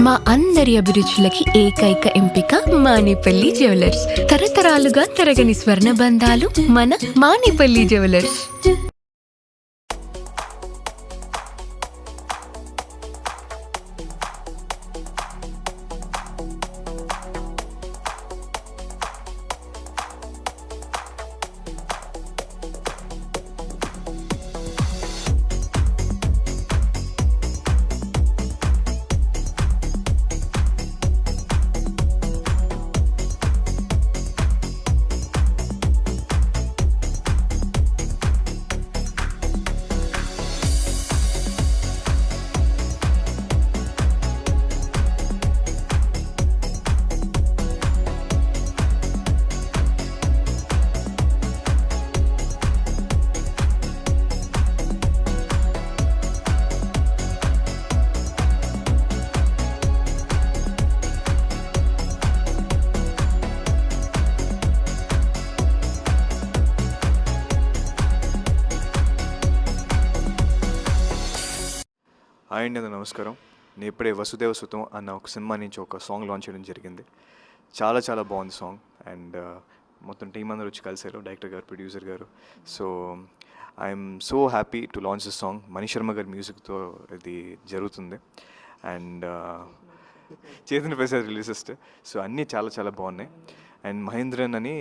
మా అందరి అభిరుచులకి ఏకైక ఎంపిక మానేపల్లి జ్యువెలర్స్. తరతరాలుగా తరగని స్వర్ణ బంధాలు మన మానేపల్లి జ్యువెలర్స్. హాయ్ అండి, నమస్కారం. నేను ఇప్పుడే వసుదేవ సుతం అన్న ఒక సినిమా నుంచి ఒక సాంగ్ లాంచ్ చేయడం జరిగింది. చాలా చాలా బాగుంది సాంగ్. అండ్ మొత్తం టీం అందరూ వచ్చి కలిసారు, డైరెక్టర్ గారు, ప్రొడ్యూసర్ గారు. So I'm so happy to launch this song. Mani Sharma గారి మ్యూజిక్తో ఇది జరుగుతుంది. అండ్ చేతన్ ప్రసాద్ రిలీజిస్ట్. సో అన్నీ చాలా చాలా బాగున్నాయి. అండ్ మహేంద్రన్ అని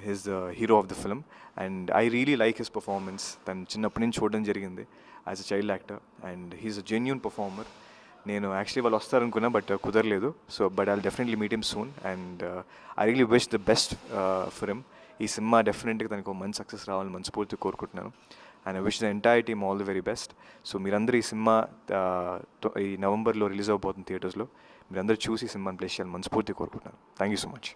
his the hero of the film. And I really like his performance. తను చిన్నప్పటి నుంచి చూడడం జరిగింది as a child actor. And he's a genuine performer. నేను యాక్చువల్లీ వాళ్ళు వస్తారనుకున్నా, బట్ కుదరలేదు. So but I'll definitely meet him soon. And I really wish the best for him. ఈ సినిమా డెఫినెట్గా తనకు ఒక మంచి సక్సెస్ రావాలని మనస్ఫూర్తిగా కోరుకుంటున్నాను. And I wish the entire team all the very best. So మీరందరూ ఈ సినిమా ఈ నవంబర్లో రిలీజ్ అవబోతుంది థియేటర్స్లో. మీరందరూ చూసి సినిమాని ప్లేస్ చేయాలని మనస్ఫూర్తిగా కోరుకుంటున్నాను. Thank you so much.